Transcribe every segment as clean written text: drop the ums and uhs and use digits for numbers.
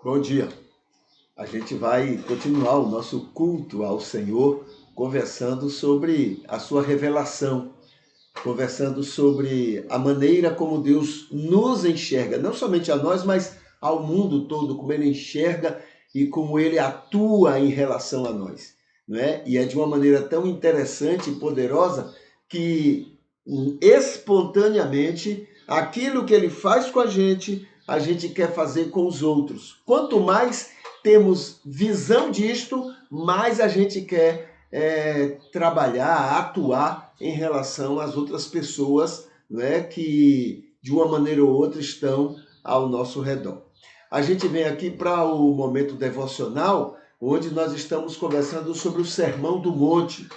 Bom dia. A gente vai continuar o nosso culto ao Senhor, conversando sobre a sua revelação, conversando sobre a maneira como Deus nos enxerga, não somente a nós, mas ao mundo todo, como ele enxerga e como ele atua em relação a nós, não é? E é de uma maneira tão interessante e poderosa que espontaneamente aquilo que ele faz com a gente quer fazer com os outros. Quanto mais temos visão disto, mais a gente quer trabalhar, atuar em relação às outras pessoas, né, que de uma maneira ou outra estão ao nosso redor. A gente vem aqui para o momento devocional, onde nós estamos conversando sobre o Sermão do Monte,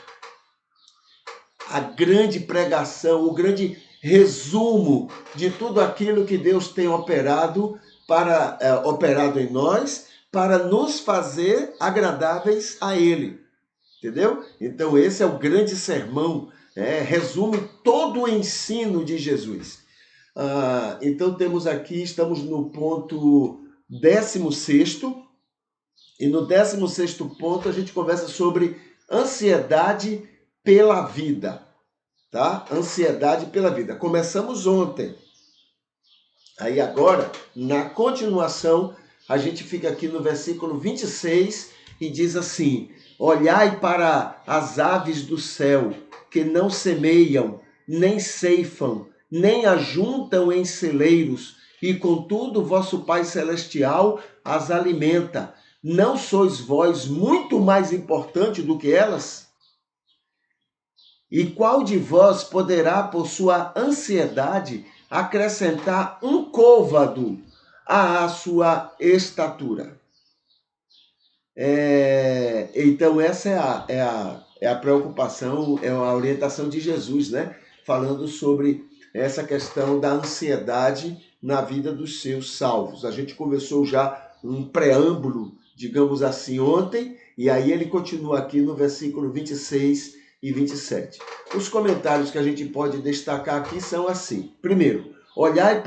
a grande pregação, o grande resumo de tudo aquilo que Deus tem operado em nós para nos fazer agradáveis a Ele. Entendeu? Então esse é o grande sermão, resume todo o ensino de Jesus. Então estamos no ponto 16º, e no 16º ponto a gente conversa sobre ansiedade pela vida, tá? Ansiedade pela vida. Começamos ontem. Aí agora, na continuação, a gente fica aqui no versículo 26 e diz assim: olhai para as aves do céu, que não semeiam, nem ceifam, nem ajuntam em celeiros, e contudo vosso Pai Celestial as alimenta. Não sois vós muito mais importante do que elas? E qual de vós poderá, por sua ansiedade, acrescentar um côvado à sua estatura? Então, essa é a preocupação, é a orientação de Jesus, né? Falando sobre essa questão da ansiedade na vida dos seus salvos. A gente conversou já um preâmbulo, digamos assim, ontem, e aí ele continua aqui no versículo 26 e 27. Os comentários que a gente pode destacar aqui são assim. Primeiro, olhai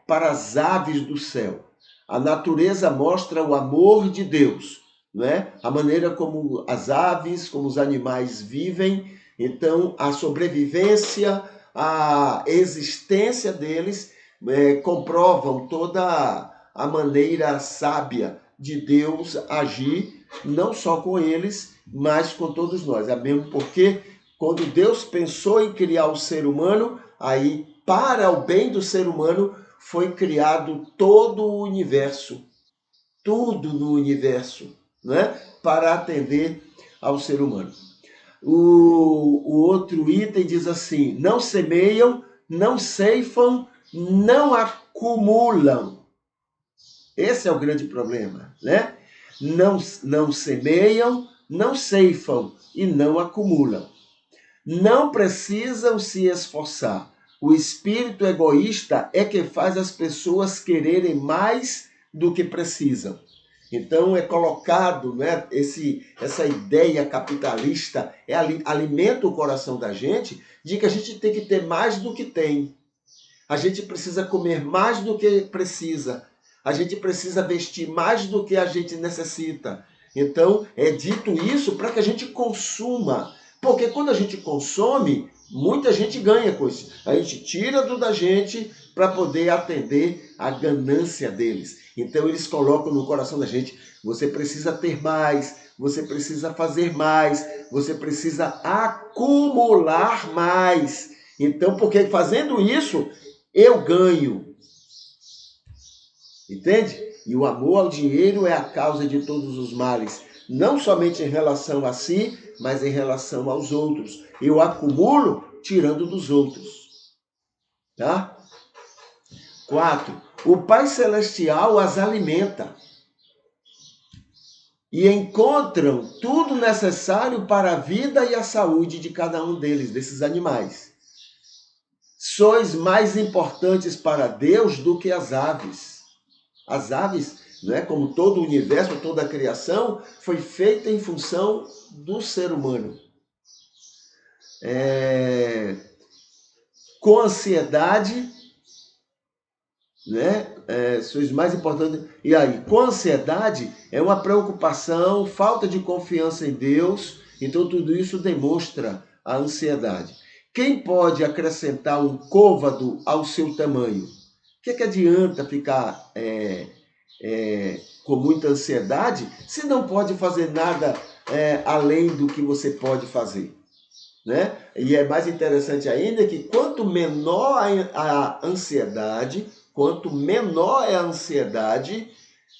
para as aves do céu. A natureza mostra o amor de Deus, não é? A maneira como as aves, como os animais vivem, então a sobrevivência, a existência deles comprovam toda a maneira sábia de Deus agir, não só com eles, mas com todos nós. É mesmo porque quando Deus pensou em criar o ser humano, aí para o bem do ser humano foi criado todo o universo, tudo no universo, né? Para atender ao ser humano. O outro item diz assim: não semeiam, não ceifam, não acumulam. Esse é o grande problema, né? Não semeiam, não ceifam e não acumulam. Não precisam se esforçar. O espírito egoísta é que faz as pessoas quererem mais do que precisam. Então é colocado, né, essa ideia capitalista, alimenta o coração da gente de que a gente tem que ter mais do que tem. A gente precisa comer mais do que precisa. A gente precisa vestir mais do que a gente necessita. Então é dito isso para que a gente consuma. Porque quando a gente consome, muita gente ganha com isso. A gente tira do da gente para poder atender a ganância deles. Então eles colocam no coração da gente: você precisa ter mais, você precisa fazer mais, você precisa acumular mais. Então, porque fazendo isso, eu ganho. Entende? E o amor ao dinheiro é a causa de todos os males, não somente em relação a si, mas em relação aos outros. Eu acumulo tirando dos outros. Tá? 4. O Pai Celestial as alimenta e encontram tudo necessário para a vida e a saúde de cada um deles, desses animais. Sois mais importantes para Deus do que as aves. As aves, né, como todo o universo, toda a criação, foi feita em função do ser humano. Com ansiedade né? Sois mais importantes. E aí, com ansiedade, é uma preocupação, falta de confiança em Deus. Então, tudo isso demonstra a ansiedade. Quem pode acrescentar um côvado ao seu tamanho? O que adianta ficar com muita ansiedade se não pode fazer nada além do que você pode fazer? Né? E é mais interessante ainda que quanto menor a ansiedade, quanto menor é a ansiedade,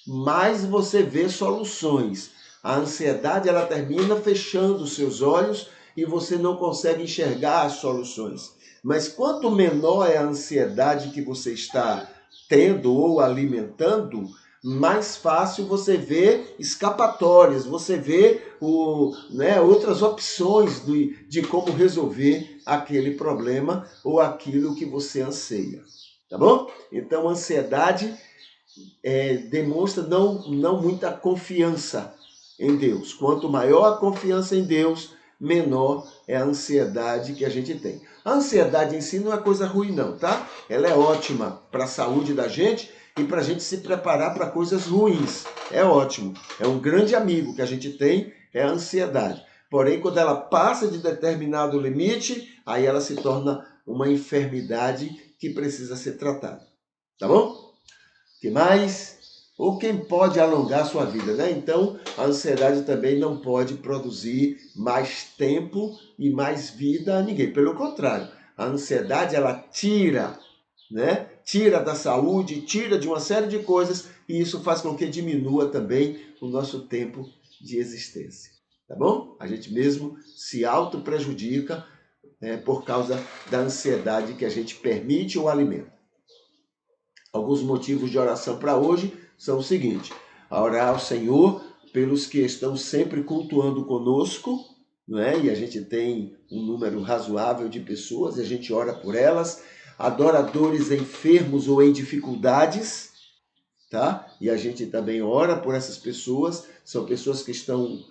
mais você vê soluções. A ansiedade ela termina fechando os seus olhos e você não consegue enxergar as soluções. Mas quanto menor é a ansiedade que você está tendo ou alimentando, mais fácil você vê escapatórias, você vê outras opções de como resolver aquele problema ou aquilo que você anseia. Tá bom? Então, a ansiedade demonstra não muita confiança em Deus. Quanto maior a confiança em Deus, menor é a ansiedade que a gente tem. A ansiedade em si não é coisa ruim não, tá? Ela é ótima para a saúde da gente e para a gente se preparar para coisas ruins. É ótimo. É um grande amigo que a gente tem, é a ansiedade. Porém, quando ela passa de determinado limite, aí ela se torna uma enfermidade que precisa ser tratada. Tá bom? Que mais? Ou quem pode alongar a sua vida, né? Então, a ansiedade também não pode produzir mais tempo e mais vida a ninguém. Pelo contrário, a ansiedade ela tira, né? Tira da saúde, tira de uma série de coisas e isso faz com que diminua também o nosso tempo de existência. Tá bom? A gente mesmo se auto prejudica por causa da ansiedade que a gente permite ou alimenta. Alguns motivos de oração para hoje são o seguinte: orar ao Senhor pelos que estão sempre cultuando conosco, não é? E a gente tem um número razoável de pessoas e a gente ora por elas, adoradores enfermos ou em dificuldades, tá? E a gente também ora por essas pessoas, são pessoas que estão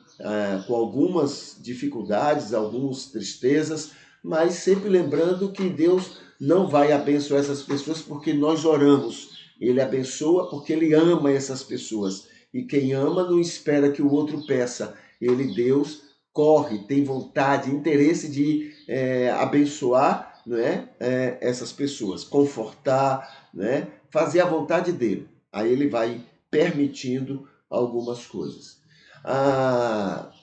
com algumas dificuldades, algumas tristezas, mas sempre lembrando que Deus não vai abençoar essas pessoas porque nós oramos. Ele abençoa porque ele ama essas pessoas. E quem ama não espera que o outro peça. Ele, Deus, corre, tem vontade, interesse de abençoar, né, essas pessoas, confortar, né, fazer a vontade dele. Aí ele vai permitindo algumas coisas.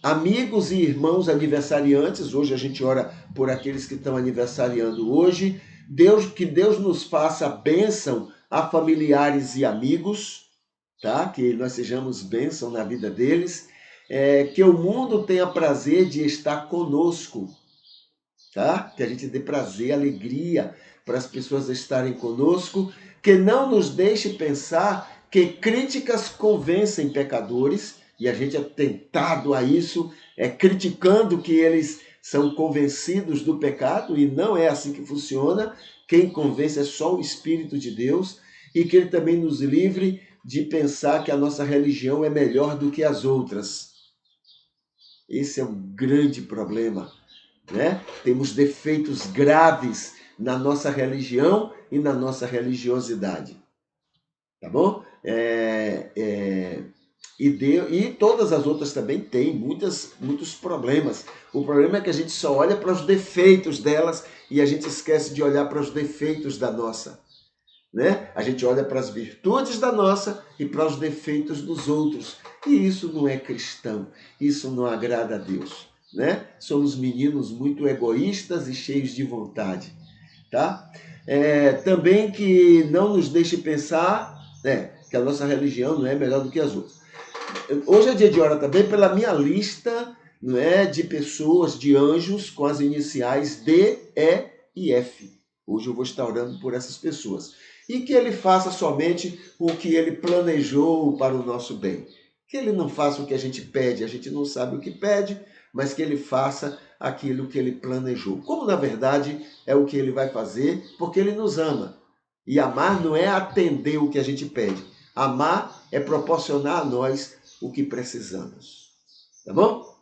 Amigos e irmãos aniversariantes, hoje a gente ora por aqueles que estão aniversariando hoje. Que Deus nos faça bênção a familiares e amigos, tá? Que nós sejamos bênção na vida deles. Que o mundo tenha prazer de estar conosco, tá? Que a gente dê prazer, alegria para as pessoas estarem conosco, que não nos deixe pensar que críticas convencem pecadores, e a gente é tentado a isso, criticando que eles são convencidos do pecado, e não é assim que funciona. Quem convence é só o Espírito de Deus, e que ele também nos livre de pensar que a nossa religião é melhor do que as outras. Esse é um grande problema, né? Temos defeitos graves na nossa religião e na nossa religiosidade, tá bom? E todas as outras também têm muitos problemas. O problema é que a gente só olha para os defeitos delas e a gente esquece de olhar para os defeitos da nossa, né? A gente olha para as virtudes da nossa e para os defeitos dos outros. E isso não é cristão, isso não agrada a Deus, né? Somos meninos muito egoístas e cheios de vontade, tá? Também que não nos deixe pensar que a nossa religião não é melhor do que as outras. Hoje é dia de orar também pela minha lista, não é, de pessoas, de anjos com as iniciais D, E e F. Hoje eu vou estar orando por essas pessoas. E que ele faça somente o que ele planejou para o nosso bem. Que ele não faça o que a gente pede, a gente não sabe o que pede, mas que ele faça aquilo que ele planejou. Como na verdade é o que ele vai fazer, porque ele nos ama. E amar não é atender o que a gente pede. Amar é proporcionar a nós o que precisamos. Tá bom?